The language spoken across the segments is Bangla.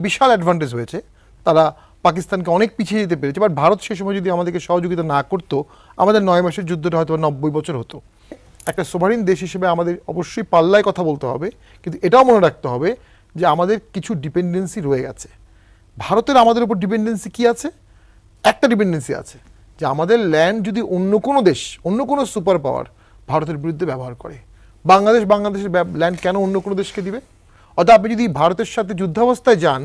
বিশাল অ্যাডভান্টেজ হয়েছে, তারা পাকিস্তানকে অনেক পিছিয়ে যেতে পেরেছে। বাট ভারত সে সময় যদি আমাদেরকে সহযোগিতা না করতো, আমাদের ৯ মাসের যুদ্ধটা হয়তো ৯০ বছর হতো। একটা সোভারিন দেশ হিসেবে আমাদের অবশ্যই পাল্লায় কথা বলতে হবে, কিন্তু এটাও মনে রাখতে হবে যে আমাদের কিছু ডিপেন্ডেন্সি রয়ে গেছে। ভারতের আমাদের উপর ডিপেন্ডেন্সি কি আছে? একটা ডিপেন্ডেন্সি আছে যে আমাদের ল্যান্ড যদি অন্য কোনো দেশ, অন্য কোনো সুপার পাওয়ার ভারতের বিরুদ্ধে ব্যবহার করে, বাংলাদেশের ল্যান্ড কেন অন্য কোনো দেশকে দিবে? অর্থাৎ আপনি যদি ভারতের সাথে যুদ্ধাবস্থায় যান,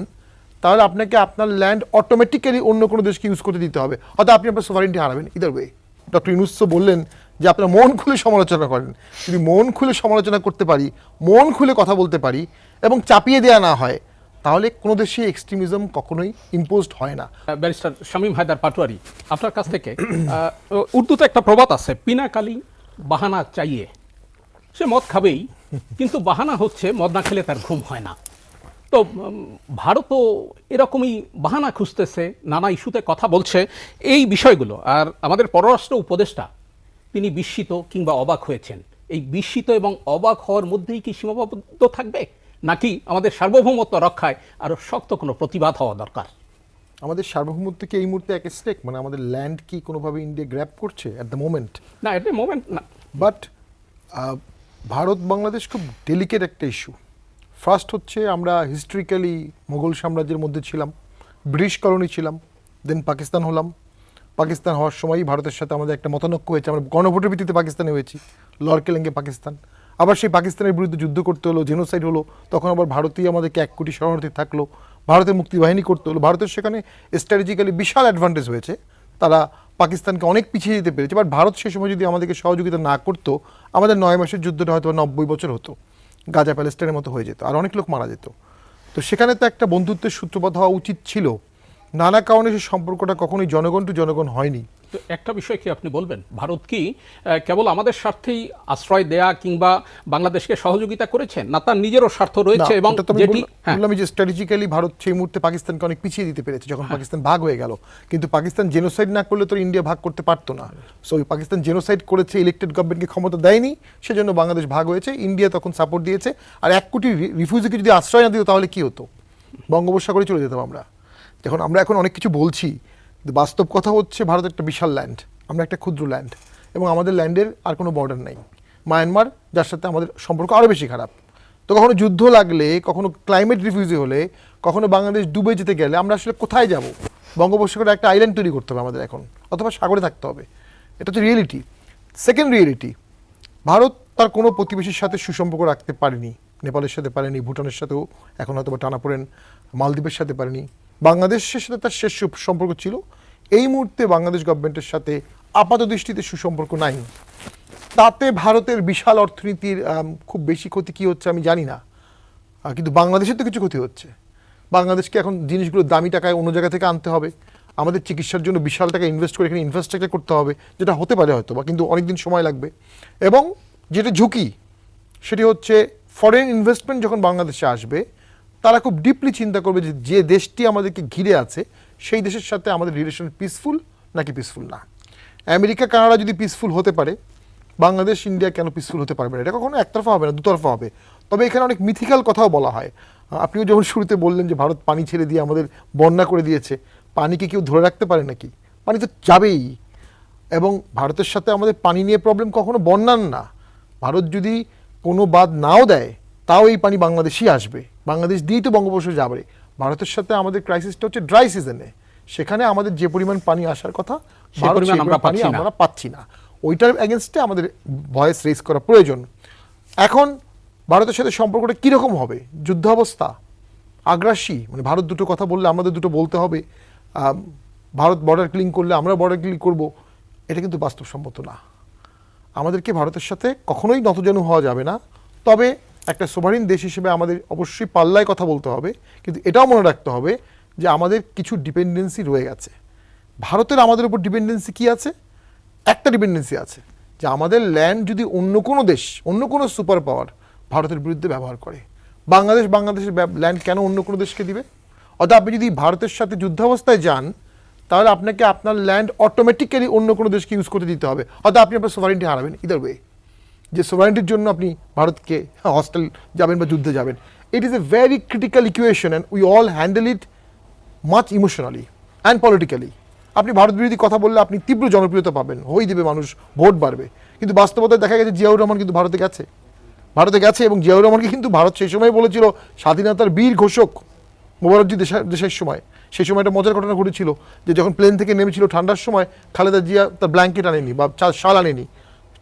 তাহলে আপনাকে আপনার ল্যান্ড অটোমেটিক্যালি অন্য কোনো দেশকে ইউজ করতে দিতে হবে, অর্থাৎ আপনি আপনার সোভারেন্টি হারাবেন ইদার ওয়ে। ডক্টর ইউনূস বললেন যে আপনারা মন খুলে সমালোচনা করেন। যদি মন খুলে সমালোচনা করতে পারি, মন খুলে কথা বলতে পারি এবং চাপিয়ে দেওয়া না হয়, তাহলে কোনো দেশে এক্সট্রিমিজম কখনোই ইম্পোজড হয় না। ব্যারিস্টার শামীম হায়দার পাটোয়ারি, আপনার কাছ থেকে উর্দুতে একটা প্রবাদ আছে, পিনা কালি বাহানা চাইয়ে। সে মদ খাবেই, কিন্তু বাহানা হচ্ছে মদ না খেলে তার ঘুম হয় না। তো ভারতও এরকমই বাহানা খুঁজতেছে, নানা ইস্যুতে কথা বলছে এই বিষয়গুলো। আর আমাদের পররাষ্ট্র উপদেষ্টা তিনি বিস্মিত কিংবা অবাক হয়েছেন। এই বিস্মিত এবং অবাক হওয়ার মধ্যেই কি সীমাবদ্ধ থাকবে, নাকি আমাদের সার্বভৌমত্ব রক্ষায় আরো শক্ত কোনো প্রতিবাদ হওয়া দরকার? আমাদের সার্বভৌমত্বকে এই মুহূর্তে এক স্টেক, মানে আমাদের ল্যান্ড কি কোনোভাবে ইন্ডিয়া গ্র্যাব করছে অ্যাট দ্য মোমেন্ট? না, এটা মোমেন্ট না। বাট ভারত বাংলাদেশ খুব ডেলিকেট একটা ইস্যু। ফার্স্ট হচ্ছে আমরা হিস্ট্রিক্যালি মোগল সাম্রাজ্যের মধ্যে ছিলাম, ব্রিটিশ কলোনি ছিলাম, দেন পাকিস্তান হলাম। পাকিস্তান হওয়ার সময়ই ভারতের সাথে আমাদের একটা মতানৈক্য হয়েছে, আমরা গণভোটের ভিত্তিতে পাকিস্তানে হয়েছি, লড়কেলেঙ্গে পাকিস্তান। আবার সেই পাকিস্তানের বিরুদ্ধে যুদ্ধ করতে হলো, জেনোসাইড হলো, তখন আবার ভারতীয় আমাদেরকে ১ কোটি শরণার্থী থাকলো, ভারতের মুক্তিবাহিনী করতে হলো। ভারতের সেখানে স্ট্র্যাটেজিক্যালি বিশাল অ্যাডভান্টেজ হয়েছে, তারা পাকিস্তানকে অনেক পিছিয়ে যেতে পেরেছে। বাট ভারত সে সময় যদি আমাদেরকে সহযোগিতা না করতো, আমাদের ৯ মাসের যুদ্ধটা হয়তো ৯০ বছর হতো, গাজা প্যালেস্টাইনের মতো হয়ে যেত, আর অনেক লোক মারা যেত। তো সেখানে তো একটা বন্ধুত্বের সূত্রপাত হওয়া উচিত ছিল। নানা কারণে সেই সম্পর্কটা কখনোই জনগণ টু জনগণ হয়নি। তো একটা বিষয় কি আপনি বলবেন, ভারত কি কেবল আমাদের স্বার্থেই আশ্রয় দেয়া কিংবা বাংলাদেশকে সহযোগিতা করেছেন, না তার নিজেরও স্বার্থ রয়েছে? এবং বললাম যে স্ট্র্যাটেজিক্যালি ভারত সেই মুহূর্তে পাকিস্তানকে অনেক পিছিয়ে দিতে পেরেছে যখন পাকিস্তান ভাগ হয়ে গেল। কিন্তু পাকিস্তান জেনোসাইড না করলে তো ইন্ডিয়া ভাগ করতে পারতো না। সো পাকিস্তান জেনোসাইড করেছে, ইলেক্টেড গভর্নমেন্টকে ক্ষমতা দেয়নি, সেজন্য বাংলাদেশ ভাগ হয়েছে। ইন্ডিয়া তখন সাপোর্ট দিয়েছে। আর ১ কোটি রিফিউজিকে যদি আশ্রয় না দিত, তাহলে কি হতো? বঙ্গোপসাগরে চলে যেতাম আমরা। দেখুন, আমরা এখন অনেক কিছু বলছি, বাস্তব কথা হচ্ছে ভারত একটা বিশাল ল্যান্ড, আমরা একটা ক্ষুদ্র ল্যান্ড, এবং আমাদের ল্যান্ডের আর কোনো বর্ডার নাই। মায়ানমার, যার সাথে আমাদের সম্পর্ক আরও বেশি খারাপ। তো কখনো যুদ্ধ লাগলে, কখনো ক্লাইমেট রিফিউজি হলে, কখনো বাংলাদেশ ডুবে যেতে গেলে আমরা আসলে কোথায় যাব? বঙ্গোপসাগরে একটা আইল্যান্ড তৈরি করতে হবে আমাদের এখন, অথবা সাগরে থাকতে হবে। এটা হচ্ছে রিয়েলিটি। সেকেন্ড রিয়েলিটি, ভারত তার কোনো প্রতিবেশীর সাথে সুসম্পর্ক রাখতে পারেনি। নেপালের সাথে পারেনি, ভুটানের সাথেও এখন হয়তো বা টানাপোড়েন, মালদ্বীপের সাথে পারেনি। বাংলাদেশের সাথে তার শেষ সম্পর্ক ছিল। এই মুহূর্তে বাংলাদেশ গভর্নমেন্টের সাথে আপাত দৃষ্টিতে সুসম্পর্ক নাই। তাতে ভারতের বিশাল অর্থনীতির খুব বেশি ক্ষতি কী হচ্ছে আমি জানি না, কিন্তু বাংলাদেশের তো কিছু ক্ষতি হচ্ছে। বাংলাদেশকে এখন জিনিসগুলো দামি টাকায় অন্য জায়গা থেকে আনতে হবে, আমাদের চিকিৎসার জন্য বিশাল টাকা ইনভেস্ট করে এখানে ইনফ্রাস্ট্রাকচার করতে হবে, যেটা হতে পারে হয়তো বা, কিন্তু অনেকদিন সময় লাগবে। এবং যেটা ঝুঁকি, সেটি হচ্ছে ফরেন ইনভেস্টমেন্ট যখন বাংলাদেশে আসবে, তারা খুব ডিপলি চিন্তা করবে যে যে দেশটি আমাদেরকে ঘিরে আছে সেই দেশের সাথে আমাদের রিলেশন পিসফুল নাকি পিসফুল না। আমেরিকা কানাডা যদি পিসফুল হতে পারে, বাংলাদেশ ইন্ডিয়া কেন পিসফুল হতে পারবে না? এটা কখনো একতরফা হবে না, দুতরফা হবে। তবে এখানে অনেক মিথিক্যাল কথাও বলা হয়। আপনিও যেমন শুরুতে বললেন যে ভারত পানি ছেড়ে দিয়ে আমাদের বন্যা করে দিয়েছে, পানিকে কেউ ধরে রাখতে পারে নাকি? পানি তো যাবেই। এবং ভারতের সাথে আমাদের পানি নিয়ে প্রবলেম কখনো বন্যার না। ভারত যদি কোনো বাঁধ নাও দেয়, তাও এই পানি বাংলাদেশই আসবে, বাংলাদেশ দিয়েই তো বঙ্গোপসাগরে যাবে। ভারতের সাথে আমাদের ক্রাইসিসটা হচ্ছে ড্রাই সিজনে, সেখানে আমাদের যে পরিমাণ পানি আসার কথা আমরা পাচ্ছি না। ওইটার এগেনস্টে আমাদের ভয়েস রেজ করা প্রয়োজন। এখন ভারতের সাথে সম্পর্কটা কীরকম হবে? যুদ্ধাবস্থা, আগ্রাসী, মানে ভারত দুটো কথা বললে আমাদের দুটো বলতে হবে, ভারত বর্ডার ক্লিন করলে আমরা বর্ডার ক্লিন করব, এটা কিন্তু বাস্তবসম্মত না। আমাদেরকে ভারতের সাথে কখনোই নতজানু হওয়া যাবে না। তবে একটা সোভারিন দেশ হিসেবে আমাদের অবশ্যই পাল্লায় কথা বলতে হবে, কিন্তু এটাও মনে রাখতে হবে যে আমাদের কিছু ডিপেন্ডেন্সি রয়ে গেছে। ভারতের আমাদের উপর ডিপেন্ডেন্সি কি আছে? একটা ডিপেন্ডেন্সি আছে যে আমাদের ল্যান্ড যদি অন্য কোনো দেশ, অন্য কোনো সুপার পাওয়ার ভারতের বিরুদ্ধে ব্যবহার করে, বাংলাদেশের ল্যান্ড কেন অন্য কোনো দেশকে দিবে? অর্থাৎ আপনি যদি ভারতের সাথে যুদ্ধাবস্থায় যান, তাহলে আপনাকে আপনার ল্যান্ড অটোমেটিক্যালি অন্য কোনো দেশকে ইউজ করতে দিতে হবে, অর্থাৎ আপনি আপনার সোভারেন্টি হারাবেন ইদার ওয়ে। যে সোভারেন্টির জন্য আপনি ভারতকে হস্টেল যাবেন বা যুদ্ধে যাবেন, It is a very critical equation and we all handle it much emotionally and politically. আপনি ভারত বিরোধী কথা বললে আপনি তীব্র জনপ্রিয়তা পাবেন, হই দেবে মানুষ, ভোট বাড়বে, কিন্তু বাস্তবতায় দেখা গেছে জিয়াউর রহমান কিন্তু ভারতে গেছে এবং জিয়াউর রহমানকে কিন্তু ভারত সেই সময় বলেছিল স্বাধীনতার বীর ঘোষক মোবারকজি দেশের সময়। সেই সময় একটা মজার ঘটনা ঘটেছিল যে যখন প্লেন থেকে নেমেছিল ঠান্ডার সময়, খালেদা জিয়া তার ব্ল্যাঙ্কেট আনেনি বা শাল আনেনি,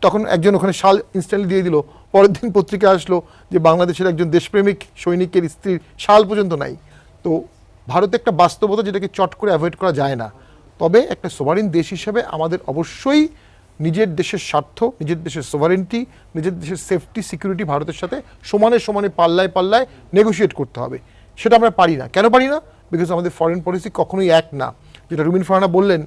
তখন একজন ওখানে শাল ইনস্ট্যান্টলি দিয়ে দিল। পরের দিন পত্রিকায় আসলো যে বাংলাদেশের একজন দেশপ্রেমিক সৈনিকের স্ত্রীর শাল পর্যন্ত নাই। তো ভারতে একটা বাস্তবতা যেটাকে চট করে অ্যাভয়েড করা যায় না। তবে একটা সোভারিন দেশ হিসেবে আমাদের অবশ্যই নিজের দেশের স্বার্থ, নিজের দেশের সোভারেন্টি, নিজের দেশের সেফটি সিকিউরিটি ভারতের সাথে সমানে সমানে পাল্লায় নেগোশিয়েট করতে হবে। সেটা আমরা পারি না। কেন পারি না? বিকজ আমাদের ফরেন পলিসি কখনোই এক না। যেটা রুমিন ফারহানা বললেন,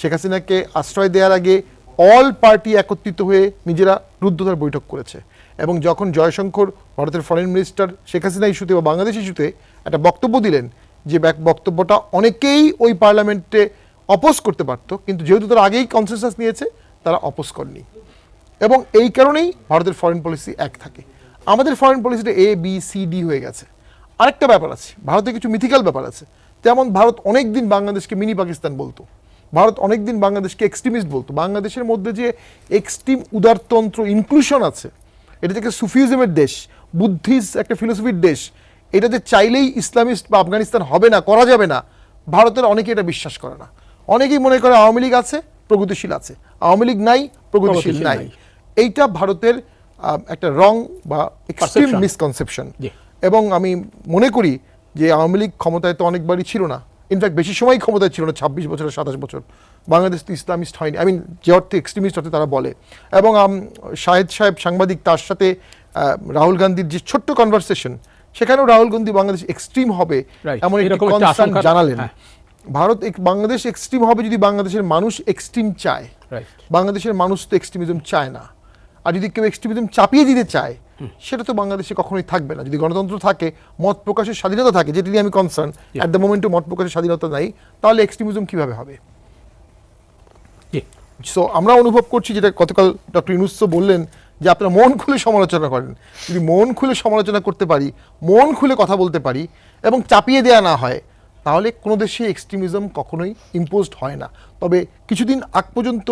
শেখ হাসিনাকে আশ্রয় দেওয়ার আগে অল পার্টি একত্রিত হয়ে নিজেরা রুদ্ধতার বৈঠক করেছে, এবং যখন জয়শঙ্কর ভারতের ফরেন মিনিস্টার শেখ হাসিনা ইস্যুতে বা বাংলাদেশ ইস্যুতে একটা বক্তব্য দিলেন, যে বক্তব্যটা অনেকেই ওই পার্লামেন্টে অপোজ করতে পারতো, কিন্তু যেহেতু তারা আগেই কনসেনসাস নিয়েছে তারা অপোজ করেনি, এবং এই কারণেই ভারতের ফরেন পলিসি এক থাকে। আমাদের ফরেন পলিসিটা ABCD হয়ে গেছে। আরেকটা ব্যাপার আছে, ভারতে কিছু মিথিক্যাল ব্যাপার আছে। যেমন ভারত অনেক দিন বাংলাদেশকে মিনি পাকিস্তান বলতো, ভারত অনেক দিন বাংলাদেশকে এক্সট্রিমিস্ট বলতো। বাংলাদেশের মধ্যে যে এক্সট্রিম উদারতন্ত্র ইনক্লুশন আছে, এটা থেকে সুফিজমের দেশ, বুদ্ধিস্ট একটা ফিলোসফির দেশ, এটাতে চাইলেই ইসলামিস্ট বা আফগানিস্তান হবে না, করা যাবে না, ভারতের অনেকে এটা বিশ্বাস করে না। অনেকেই মনে করে আওয়ামী লীগ আছে, প্রগতিশীল আছে, আওয়ামী লীগ নাই, প্রগতিশীল নাই। এইটা ভারতের একটা রং বা এক্সট্রিম মিসকনসেপশন। এবং আমি মনে করি যে আওয়ামী লীগ ক্ষমতায় তো অনেকবারই ছিল না, ইনফ্যাক্ট বেশি সময় ক্ষমতায় ছিল না, 26 বছর 27 বছর। বাংলাদেশ তো ইসলামিস্ট হয়নি, যে অর্থে এক্সট্রিমিস্ট অর্থে তারা বলে। এবং শাহেদ সাহেব সাংবাদিক, তার সাথে রাহুল গান্ধীর যে ছোট্ট কনভারসেশন, সেখানেও রাহুল গান্ধী বাংলাদেশ এক্সট্রিম হবে এমন একটি কনসার্ন জানালেন। বাংলাদেশ এক্সট্রিম হবে যদি বাংলাদেশের মানুষ এক্সট্রিম চায়। বাংলাদেশের মানুষ তো এক্সট্রিমিজম চায় না, আর যদি কেউ এক্সট্রিমিজম চাপিয়ে দিতে চায় সেটা তো বাংলাদেশে কখনোই থাকবে না। যদি গণতন্ত্র থাকে, মত প্রকাশের স্বাধীনতা থাকে, যেটা নিয়ে আমি কনসার্ন, অ্যাট দ্য মোমেন্টে মত প্রকাশের স্বাধীনতা নাই, তাহলে এক্সট্রিমিজম কিভাবে হবে? সো আমরা অনুভব করছি, যেটা গতকাল ডক্টর ইউনূস বললেন, যে আপনারা মন খুলে সমালোচনা করেন। যদি মন খুলে সমালোচনা করতে পারি, মন খুলে কথা বলতে পারি এবং চাপিয়ে দেওয়া না হয়, তাহলে কোনো দেশে এক্সট্রিমিজম কখনোই ইম্পোজড হয় না। তবে কিছুদিন আগ পর্যন্ত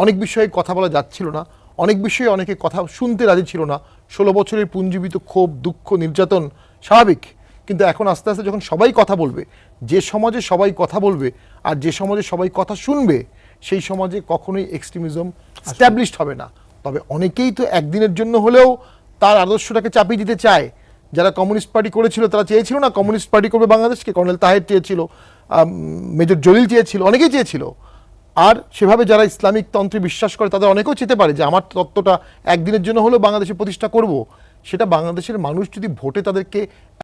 অনেক বিষয়ে কথা বলা যাচ্ছিল না, অনেক বিষয়ে অনেকে কথা শুনতে রাজি ছিল না। 16 বছরের পুঞ্জীবিত ক্ষোভ, দুঃখ, নির্যাতন স্বাভাবিক, কিন্তু এখন আস্তে আস্তে যখন সবাই কথা বলবে, যে সমাজে সবাই কথা বলবে আর যে সমাজে সবাই কথা শুনবে, সেই সমাজে কখনোই এক্সট্রিমিজম এস্টাবলিশড হবে না। তবে অনেকেই তো একদিনের জন্য হলেও তার আদর্শটাকে চাপিয়ে দিতে চায়। যারা কমিউনিস্ট পার্টি করেছিল তারা চেয়েছিল না কমিউনিস্ট পার্টি করবে বাংলাদেশকে, কর্নেল তাহের চেয়েছিল, মেজর জলিল চেয়েছিল, অনেকেই চেয়েছিল। আর সেভাবে যারা ইসলামিক তন্ত্রে বিশ্বাস করে তাদের অনেকেও চেতে পারে যে আমার তত্ত্বটা একদিনের জন্য হলেও বাংলাদেশে প্রতিষ্ঠা করব। সেটা বাংলাদেশের মানুষ যদি ভোটে তাদেরকে